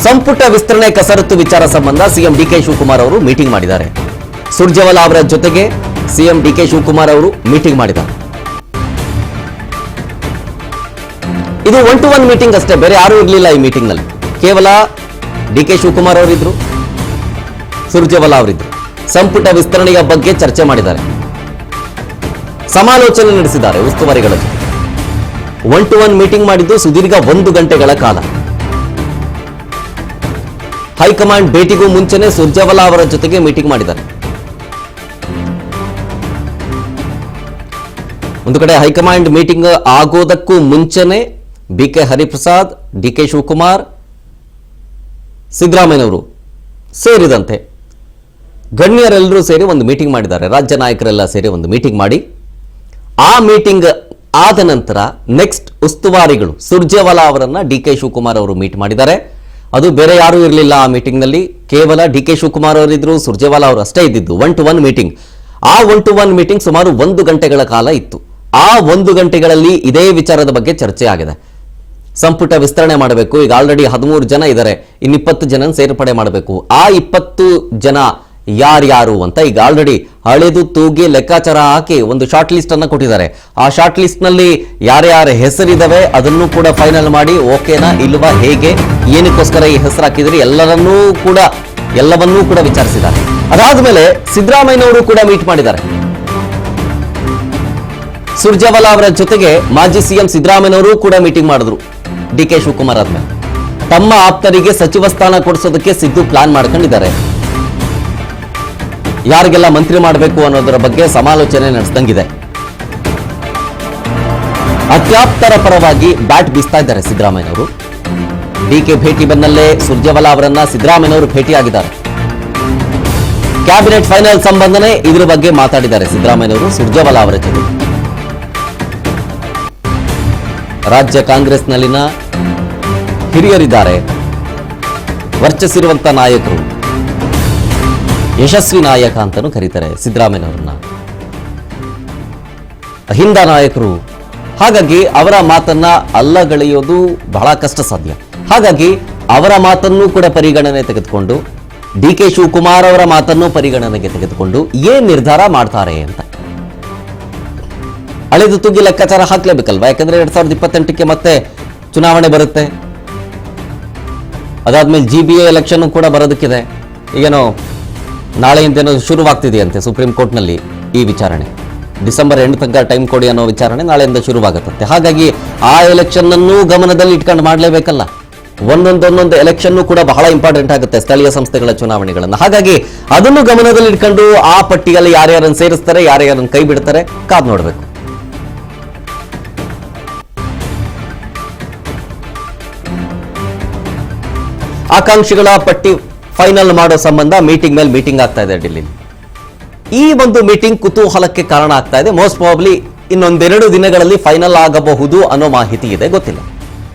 ಸಂಪುಟ ವಿಸ್ತರಣೆ ಕಸರತ್ತು ವಿಚಾರ ಸಂಬಂಧ ಸಿಎಂ ಡಿಕೆ ಶಿವಕುಮಾರ್ ಅವರು ಮೀಟಿಂಗ್ ಮಾಡಿದ್ದಾರೆ. ಸುರ್ಜೇವಾಲಾ ಅವರ ಜೊತೆಗೆ ಸಿಎಂ ಡಿಕೆ ಶಿವಕುಮಾರ್ ಅವರು ಮೀಟಿಂಗ್ ಮಾಡಿದ್ದಾರೆ. ಇದು 1-to-1 ಮೀಟಿಂಗ್ ಅಷ್ಟೇ, ಬೇರೆ ಯಾರೂ ಇರಲಿಲ್ಲ ಈ ಮೀಟಿಂಗ್ ನಲ್ಲಿ. ಕೇವಲ ಡಿಕೆ ಶಿವಕುಮಾರ್ ಅವರಿದ್ರು, ಸುರ್ಜೇವಾಲಾ ಅವರಿದ್ರು. ಸಂಪುಟ ವಿಸ್ತರಣೆಯ ಬಗ್ಗೆ ಚರ್ಚೆ ಮಾಡಿದ್ದಾರೆ, ಸಮಾಲೋಚನೆ ನಡೆಸಿದ್ದಾರೆ ಉಸ್ತುವಾರಿಗಳ ಜೊತೆ. 1-to-1 ಮೀಟಿಂಗ್ ಮಾಡಿದ್ದು ಸುದೀರ್ಘ 1 ಗಂಟೆಗಳ ಕಾಲ. ಹೈಕಮಾಂಡ್ ಭೇಟಿಗೂ ಮುಂಚೆನೆ ಸುರ್ಜೇವಾಲಾ ಅವರ ಜೊತೆಗೆ ಮೀಟಿಂಗ್ ಮಾಡಿದ್ದಾರೆ. ಒಂದು ಕಡೆ ಹೈಕಮಾಂಡ್ ಮೀಟಿಂಗ್ ಆಗೋದಕ್ಕೂ ಮುಂಚೆನೆ ಬಿಕೆ ಹರಿಪ್ರಸಾದ್, ಡಿಕೆ ಶಿವಕುಮಾರ್, ಸಿದ್ದರಾಮಯ್ಯನವರು ಸೇರಿದಂತೆ ಗಣ್ಯರೆಲ್ಲರೂ ಸೇರಿ ಒಂದು ಮೀಟಿಂಗ್ ಮಾಡಿದ್ದಾರೆ. ರಾಜ್ಯ ನಾಯಕರೆಲ್ಲ ಸೇರಿ ಒಂದು ಮೀಟಿಂಗ್ ಮಾಡಿ, ಆ ಮೀಟಿಂಗ್ ಆದ ನಂತರ ನೆಕ್ಸ್ಟ್ ಉಸ್ತುವಾರಿಗಳು ಸುರ್ಜೇವಾಲಾ ಅವರನ್ನ ಡಿಕೆ ಶಿವಕುಮಾರ್ ಅವರು ಮೀಟ್ ಮಾಡಿದ್ದಾರೆ. ಅದು ಬೇರೆ ಯಾರೂ ಇರಲಿಲ್ಲ ಆ ಮೀಟಿಂಗ್ನಲ್ಲಿ, ಕೇವಲ ಡಿಕೆ ಶಿವಕುಮಾರ್ ಅವರಿದ್ರು, ಸುರ್ಜೇವಾಲಾ ಅವರು ಅಷ್ಟೇ ಇದ್ದಿದ್ದು. 1-to-1 meeting. ಆ 1-to-1 ಮೀಟಿಂಗ್ ಸುಮಾರು 1 ಗಂಟೆಗಳ ಕಾಲ ಇತ್ತು. ಆ 1 ಗಂಟೆಗಳಲ್ಲಿ ಇದೇ ವಿಚಾರದ ಬಗ್ಗೆ ಚರ್ಚೆ ಆಗಿದೆ. ಸಂಪುಟ ವಿಸ್ತರಣೆ ಮಾಡಬೇಕು, ಈಗ ಆಲ್ರೆಡಿ 13 ಜನ ಇದ್ದಾರೆ, ಇನ್ನು 20 ಜನ ಸೇರ್ಪಡೆ ಮಾಡಬೇಕು. ಆ 20 ಜನ ಯಾರ್ಯಾರು ಅಂತ ಈಗ ಆಲ್ರೆಡಿ ಹಳೆದು ತೂಗಿ ಲೆಕ್ಕಾಚಾರ ಹಾಕಿ ಒಂದು ಶಾರ್ಟ್ ಲಿಸ್ಟ್ ಅನ್ನು ಕೊಟ್ಟಿದ್ದಾರೆ. ಆ ಶಾರ್ಟ್ ಲಿಸ್ಟ್ ನಲ್ಲಿ ಯಾರ್ಯಾರ ಹೆಸರಿದಾವೆ ಅದನ್ನು ಕೂಡ ಫೈನಲ್ ಮಾಡಿ ಓಕೆನಾ ಇಲ್ವಾ, ಹೇಗೆ, ಏನಕ್ಕೋಸ್ಕರ ಈ ಹೆಸರು ಹಾಕಿದ್ರಿ, ಎಲ್ಲವನ್ನೂ ಕೂಡ ವಿಚಾರಿಸಿದ್ದಾರೆ. ಅದಾದ್ಮೇಲೆ ಸಿದ್ದರಾಮಯ್ಯನವರು ಕೂಡ ಮೀಟ್ ಮಾಡಿದ್ದಾರೆ. ಸುರ್ಜೇವಾಲಾ ಅವರ ಜೊತೆಗೆ ಮಾಜಿ ಸಿಎಂ ಸಿದ್ದರಾಮಯ್ಯನವರು ಕೂಡ ಮೀಟಿಂಗ್ ಮಾಡಿದ್ರು. ಡಿಕೆ ಶಿವಕುಮಾರ್ ಆದ್ಮೇಲೆ ತಮ್ಮ ಆಪ್ತರಿಗೆ ಸಚಿವ ಸ್ಥಾನ ಕೊಡಿಸೋದಕ್ಕೆ ಸಿದ್ದು ಪ್ಲಾನ್ ಮಾಡ್ಕೊಂಡಿದ್ದಾರೆ. ಯಾರಿಗೆಲ್ಲ ಮಂತ್ರಿ ಮಾಡಬೇಕು ಅನ್ನೋದರ ಬಗ್ಗೆ ಸಮಾಲೋಚನೆ ನಡೆಸಿದಂಗಿದೆ. ಅತ್ಯಾಪ್ತರ ಪರವಾಗಿ ಬ್ಯಾಟ್ ಬೀಸ್ತಾ ಇದ್ದಾರೆ ಸಿದ್ದರಾಮಯ್ಯನವರು. ಡಿಕೆ ಭೇಟಿ ಬೆನ್ನಲ್ಲೇ ಸುರ್ಜೇವಾಲಾ ಅವರನ್ನ ಸಿದ್ದರಾಮಯ್ಯನವರು ಭೇಟಿಯಾಗಿದ್ದಾರೆ. ಕ್ಯಾಬಿನೆಟ್ ಫೈನಲ್ ಸಂಬಂಧನೇ ಇದರ ಬಗ್ಗೆ ಮಾತಾಡಿದ್ದಾರೆ ಸಿದ್ದರಾಮಯ್ಯನವರು ಸುರ್ಜೇವಾಲಾ ಅವರ ಜೊತೆ. ರಾಜ್ಯ ಕಾಂಗ್ರೆಸ್ನಲ್ಲಿನ ಹಿರಿಯರಿದ್ದಾರೆ, ವರ್ಚಸ್ಸಿರುವಂತ ನಾಯಕರು, ಯಶಸ್ವಿ ನಾಯಕ ಅಂತಾನೂ ಕರೀತಾರೆ ಸಿದ್ದರಾಮಯ್ಯನವರನ್ನ, ಅಹಿಂದ ನಾಯಕರು. ಹಾಗಾಗಿ ಅವರ ಮಾತನ್ನ ಅಲ್ಲಗಳೆಯೋದು ಬಹಳ ಕಷ್ಟ ಸಾಧ್ಯ. ಹಾಗಾಗಿ ಅವರ ಮಾತನ್ನು ಕೂಡ ಪರಿಗಣನೆ ತೆಗೆದುಕೊಂಡು, ಡಿಕೆ ಶಿವಕುಮಾರ್ ಅವರ ಮಾತನ್ನು ಪರಿಗಣನೆಗೆ ತೆಗೆದುಕೊಂಡು ಏನ್ ನಿರ್ಧಾರ ಮಾಡ್ತಾರೆ ಅಂತ ಹಳೆದು ತುಗಿ ಲೆಕ್ಕಾಚಾರ ಹಾಕ್ಲೇಬೇಕಲ್ವಾ. ಯಾಕಂದ್ರೆ 2028ಕ್ಕೆ ಮತ್ತೆ ಚುನಾವಣೆ ಬರುತ್ತೆ. ಅದಾದ್ಮೇಲೆ GBA ಎಲೆಕ್ಷನ್ ಕೂಡ ಬರೋದಕ್ಕಿದೆ. ಈಗೇನೋ ನಾಳೆಯಿಂದೇನೋ ಶುರುವಾಗ್ತಿದೆಯಂತೆ ಸುಪ್ರೀಂ ಕೋರ್ಟ್ನಲ್ಲಿ ಈ ವಿಚಾರಣೆ. ಡಿಸೆಂಬರ್ 8 ತನಕ ಟೈಮ್ ಕೊಡಿ ಅನ್ನೋ ವಿಚಾರಣೆ ನಾಳೆಯಿಂದ ಶುರುವಾಗುತ್ತಂತೆ. ಹಾಗಾಗಿ ಆ ಎಲೆಕ್ಷನ್ ಅನ್ನು ಗಮನದಲ್ಲಿ ಇಟ್ಕೊಂಡು ಮಾಡಲೇಬೇಕಲ್ಲ. ಒಂದೊಂದು ಎಲೆಕ್ಷನ್ ಕೂಡ ಬಹಳ ಇಂಪಾರ್ಟೆಂಟ್ ಆಗುತ್ತೆ, ಸ್ಥಳೀಯ ಸಂಸ್ಥೆಗಳ ಚುನಾವಣೆಗಳನ್ನು. ಹಾಗಾಗಿ ಅದನ್ನು ಗಮನದಲ್ಲಿ ಇಟ್ಕೊಂಡು ಆ ಪಟ್ಟಿಯಲ್ಲಿ ಯಾರ್ಯಾರನ್ನು ಸೇರಿಸ್ತಾರೆ, ಯಾರ್ಯಾರನ್ನು ಕೈ ಬಿಡ್ತಾರೆ, ಕಾದ್ ನೋಡಬೇಕು. ಆಕಾಂಕ್ಷಿಗಳ ಪಟ್ಟಿ ಫೈನಲ್ ಮಾಡೋ ಸಂಬಂಧ ಮೀಟಿಂಗ್ ಮೇಲೆ ಮೀಟಿಂಗ್ ಆಗ್ತಾ ಇದೆ ಡೆಲ್ಲಿ. ಈ ಒಂದು ಮೀಟಿಂಗ್ ಕುತೂಹಲಕ್ಕೆ ಕಾರಣ ಆಗ್ತಾ ಇದೆ. ಮೋಸ್ಟ್ ಪ್ರಾಬಬ್ಲಿ ಇನ್ನೊಂದೆರಡು ದಿನಗಳಲ್ಲಿ ಫೈನಲ್ ಆಗಬಹುದು ಅನ್ನೋ ಮಾಹಿತಿ ಇದೆ, ಗೊತ್ತಿಲ್ಲ.